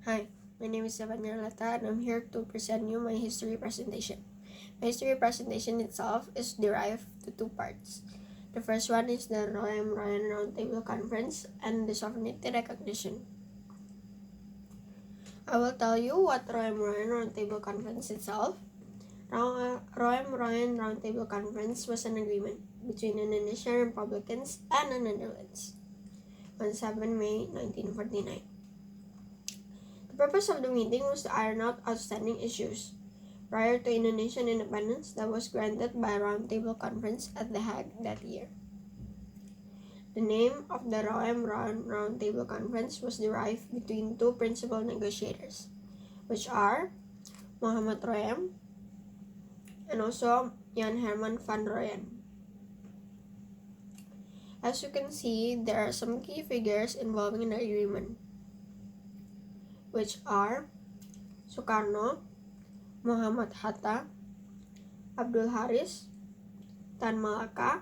Hi, my name is Zefanya Arletta and I'm here to present you my history presentation. My history presentation itself is derived to two parts. The first one is the Roem Roundtable Conference and the sovereignty recognition. I will tell you what Roem Roundtable Conference itself. Roem Roundtable Conference was an agreement between Indonesian Republicans and the Netherlands on 7 May 1949. The purpose of the meeting was to iron out outstanding issues prior to Indonesian independence that was granted by a roundtable conference at The Hague that year. The name of the Roem Roundtable Conference was derived between two principal negotiators, which are Muhammad Roem and also Jan Herman van Royen. As you can see, there are some key figures involving the agreement, which are Sukarno, Muhammad Hatta, Abdul Haris, Tan Malaka,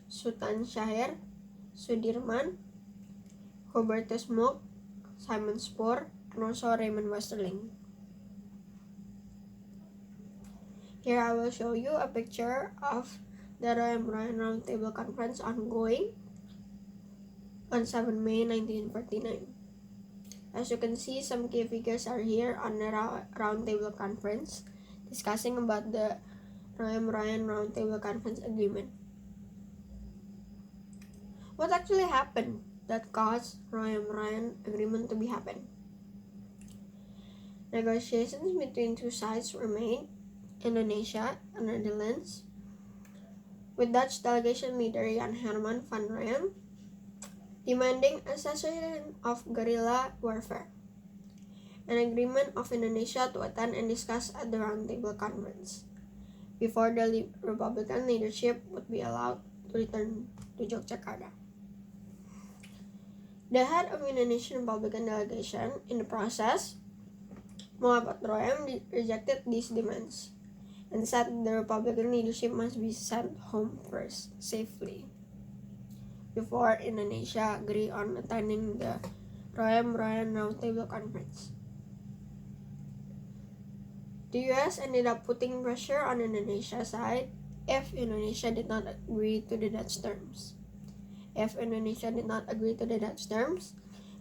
Sultan Syahrir, Sudirman, Hubertus Mook, Simon Spoor, and also Raymond Westerling. Here I will show you a picture of the Royen Roundtable Conference ongoing on 7 May 1949. As you can see, some key figures are here on the Roundtable Conference discussing about the Royen Roundtable Conference agreement. What actually happened that caused Royen agreement to be happen? Negotiations between two sides were made, Indonesia and Netherlands, with Dutch delegation leader Jan Herman van Royen demanding a cessation of guerrilla warfare, an agreement of Indonesia to attend and discuss at the Roundtable Conference before the Republican leadership would be allowed to return to Yogyakarta. The head of Indonesian Republican delegation in the process, Muhammad Roem, rejected these demands and said the Republican leadership must be sent home first, safely, before Indonesia agreed on attending the Roem Roundtable Conference. The US ended up putting pressure on Indonesia's side if Indonesia did not agree to the Dutch terms. If Indonesia did not agree to the Dutch terms,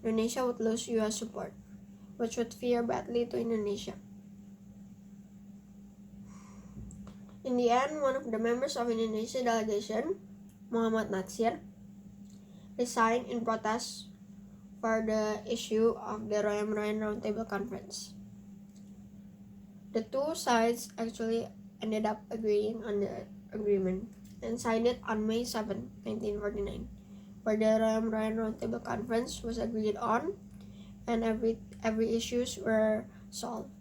Indonesia would lose US support, which would fare badly to Indonesia. In the end, one of the members of Indonesia delegation, Muhammad Natsir, resigned in protest for the issue of the Roem Roundtable Conference. The two sides actually ended up agreeing on the agreement and signed it on May 7, 1949, where the Roem Roundtable Conference was agreed on and every issues were solved.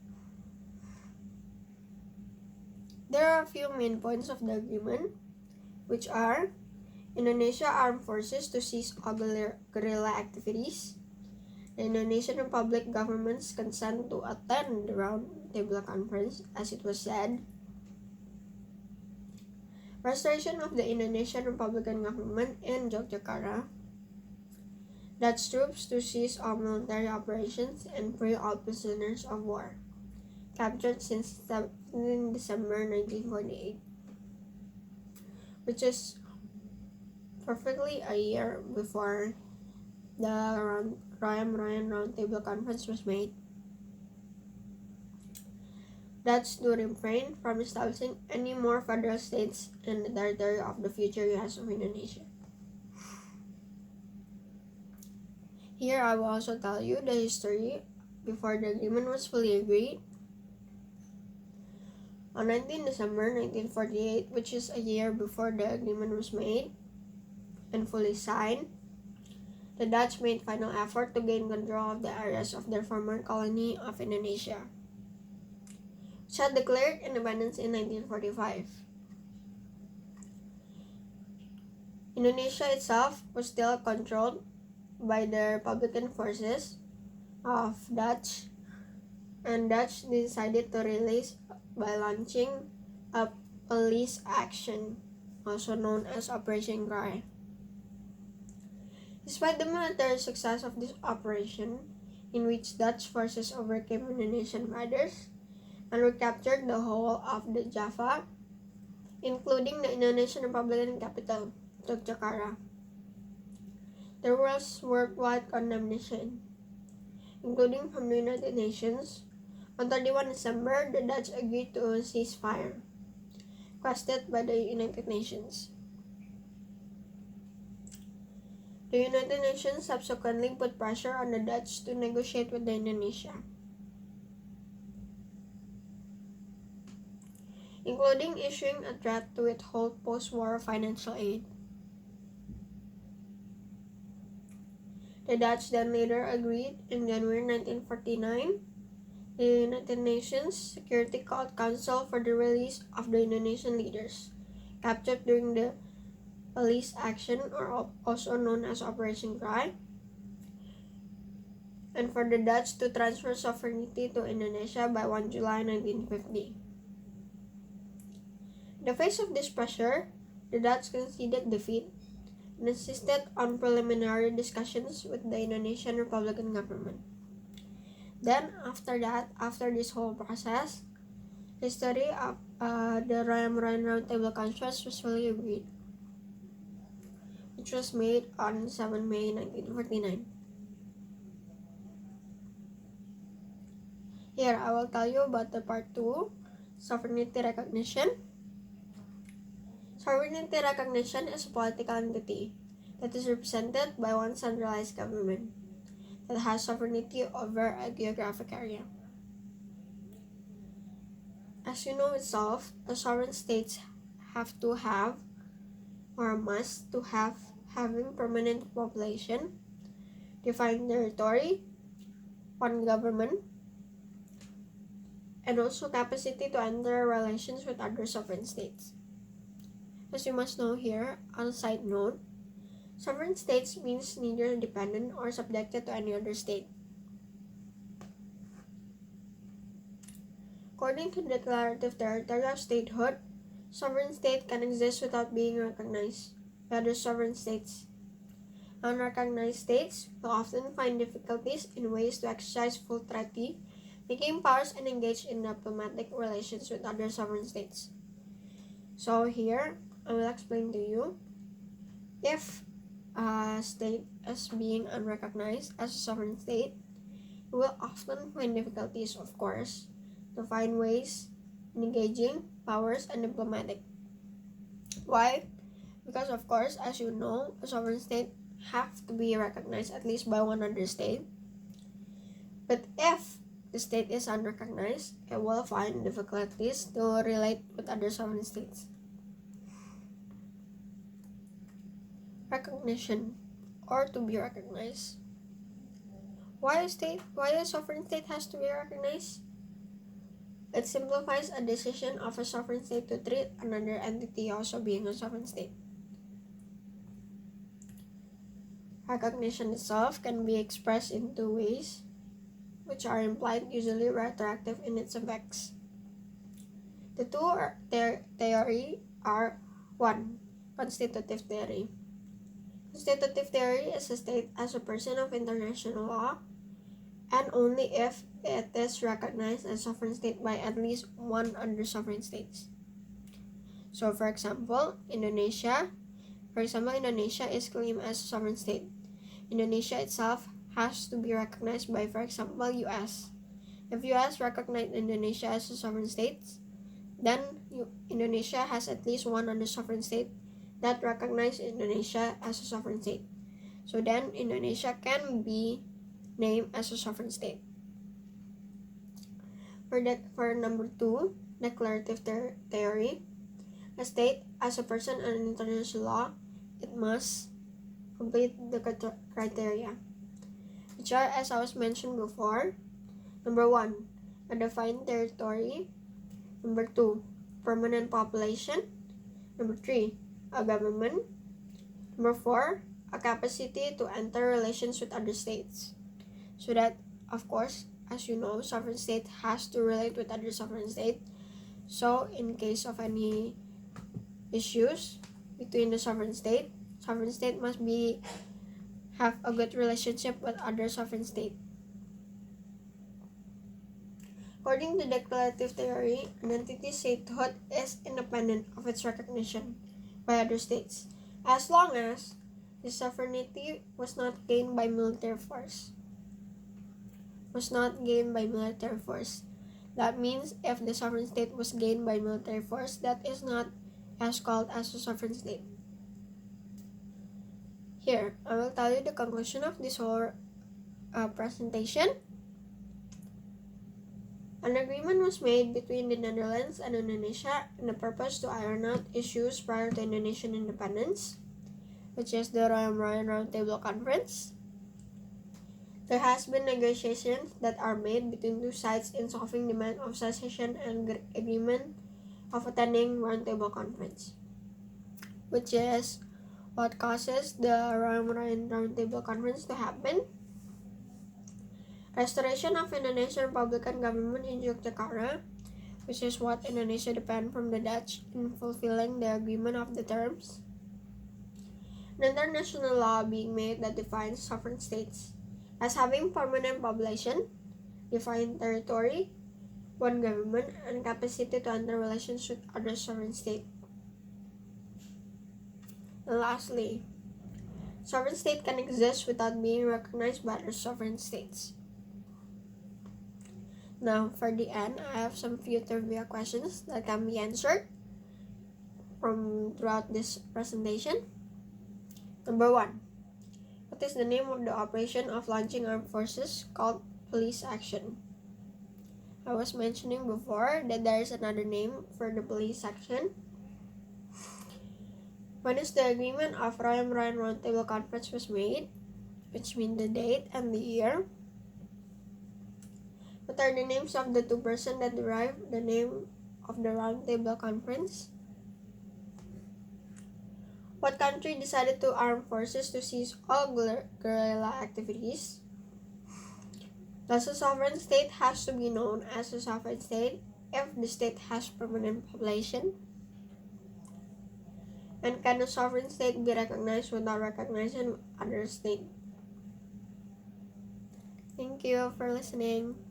There are a few main points of the agreement, which are Indonesia Armed Forces to cease all guerrilla activities, the Indonesian Republic government's consent to attend the Roundtable Conference, as it was said, restoration of the Indonesian Republican government in Yogyakarta, Dutch troops to cease all military operations and free all prisoners of war captured since 17 December 1948, which is perfectly a year before the Roem Roundtable Conference was made. Dutch to refrain from establishing any more federal states in the territory of the future US of Indonesia. Here I will also tell you the history before the agreement was fully agreed. On 19 December 1948, which is a year before the agreement was made and fully signed, the Dutch made final effort to gain control of the areas of their former colony of Indonesia, which had declared independence in 1945. Indonesia itself was still controlled by the Republican forces of Dutch, and Dutch decided to release by launching a police action, also known as Operation Cry. Despite the military success of this operation, in which Dutch forces overcame Indonesian riders and recaptured the whole of the Java, including the Indonesian Republican capital, Yogyakarta. There was worldwide condemnation, including from the United Nations. On 31 December, the Dutch agreed to a ceasefire, requested by the United Nations. The United Nations subsequently put pressure on the Dutch to negotiate with Indonesia, including issuing a threat to withhold post-war financial aid. The Dutch then later agreed in January 1949 the United Nations Security Council for the release of the Indonesian leaders captured during the police action, or also known as Operation Cry, and for the Dutch to transfer sovereignty to Indonesia by 1 July 1950. In the face of this pressure, the Dutch conceded defeat and insisted on preliminary discussions with the Indonesian Republican government. Then, after this whole process, the story of the Royen Roundtable Conference was fully agreed, which was made on 7 May 1949. Here, I will tell you about the part 2, sovereignty recognition. Sovereignty recognition is a political entity that is represented by one centralized government that has sovereignty over a geographic area. As you know itself, the sovereign states have to have, or must to have, having permanent population, defined territory, one government, and also capacity to enter relations with other sovereign states. As you must know here, on a side note, sovereign states means neither dependent or subjected to any other state. According to the declarative territorial statehood, sovereign state can exist without being recognized by other sovereign states. Unrecognized states will often find difficulties in ways to exercise full treaty, making powers, and engage in diplomatic relations with other sovereign states. So here, I will explain to you, if a state is being unrecognized as a sovereign state, it will often find difficulties, of course, to find ways in engaging powers and diplomatic. Why? Because, of course, as you know, a sovereign state have to be recognized at least by one other state. But if the state is unrecognized, it will find difficulties to relate with other sovereign states. Recognition, or to be recognized. Why a sovereign state has to be recognized? It simplifies a decision of a sovereign state to treat another entity also being a sovereign state. Recognition itself can be expressed in two ways, which are implied, usually retroactive in its effects. The two theory are: 1. Constitutive theory. Constitutive theory is a state as a person of international law, and only if it is recognized as a sovereign state by at least one other sovereign states. So, for example, Indonesia is claimed as a sovereign state. Indonesia itself has to be recognized by, for example, US. If US recognized Indonesia as a sovereign state, then Indonesia has at least one other sovereign state that recognizes Indonesia as a sovereign state. So then Indonesia can be named as a sovereign state. For number 2, declarative theory, a state as a person under international law, it must complete the criteria, which are, as I was mentioned before: number 1, a defined territory; number 2, permanent population; number 3, a government; number 4, a capacity to enter relations with other states. So that, of course, as you know, sovereign state has to relate with other sovereign state. So in case of any issues between the sovereign state must have a good relationship with other sovereign state. According to declarative theory, an entity's statehood is independent of its recognition by other states, as long as the sovereignty was not gained by military force. That means if the sovereign state was gained by military force, that is not as called as a sovereign state. Here, I will tell you the conclusion of this whole presentation. An agreement was made between the Netherlands and Indonesia in the purpose to iron out issues prior to Indonesian independence, which is the Royen Roundtable Conference. There has been negotiations that are made between two sides in solving demand of secession and agreement of attending Roundtable Conference, which is what causes the Royen Roundtable Conference to happen. Restoration of Indonesian Republican government in Yogyakarta, which is what Indonesia depends from the Dutch in fulfilling the agreement of the terms. An international law being made that defines sovereign states as having permanent population, defined territory, one government, and capacity to enter relations with other sovereign states. And lastly, sovereign state can exist without being recognized by other sovereign states. Now, for the end, I have some few trivia questions that can be answered throughout this presentation. Number 1. What is the name of the operation of launching armed forces called police action? I was mentioning before that there is another name for the police action. When is the agreement of Royen Roundtable Conference was made? Which means the date and the year. What are the names of the two persons that derived the name of the Roundtable Conference? What country decided to arm forces to cease all guerrilla activities? Does a sovereign state has to be known as a sovereign state if the state has permanent population? And can a sovereign state be recognized without recognizing other state? Thank you for listening.